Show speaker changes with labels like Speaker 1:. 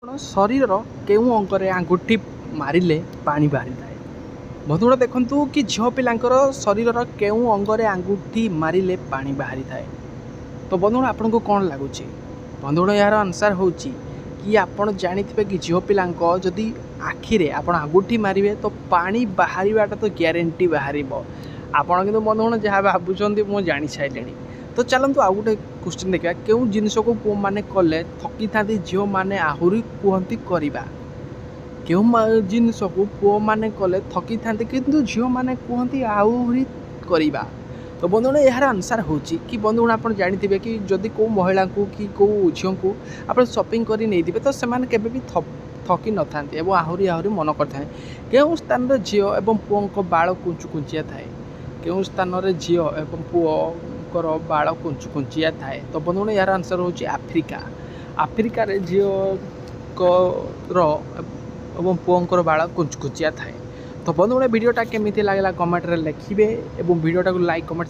Speaker 1: शरीर केउं अंगरे आंगुठी मारिले पानी बाहरी थाए। बंधुगण देखंतु कि झील पिलांकर शरीर केउं अंगरे आंगुठी मारिले पानी बाहरी थाए। तो बंधुगण आपन को कौन लगुच? बंधुगण यार आंसर होची कि आपन जानिथिबे कि झील पिलांक जदि आखिरे आपन आंगुठी मारिबे तो पानी बाहरीबाटा तो ग्यारंटी बाहरिबो। आपन किंतु बंधुगण जहाँ भाबुचंती मु जानि साइलेनी। तो चलतु आउ गोटे क्वेश्चन देखा केउं जिनिस को पुओ माने कले थकी थांती झील माने आहुरी कहती करवा। केउं जिनिस को पुओ माने कले थकी थांती किंतु झील माने कहती आहुरी करवा। तो बंधुगण यार आंसर होची कि बंधुगण आप जानिथिबे कि जदि को महिला को कि को झील को आप शॉपिंग करी नहीं दिबे तो सेमाने केबे भी थकी न थांती एवं आहुरी आहुरी मन करथाए। केउं स्थान रे झील एवं पुओ को बाल कुंचु कुंचिया थाए। केउं स्थान रे झील एवं पुओ बाल कुंचु कुंचिया थाए। तो बंधुगण यार आंसर होची आफ्रिका। आफ्रिका रे झील एवं पुओं बाल कुंचु कुंचिया थाए। तो बंधुगण वीडियोटा केमिति लागला कमेंट रे लिखिबे एवं वीडियोटा को लाइक कमेंट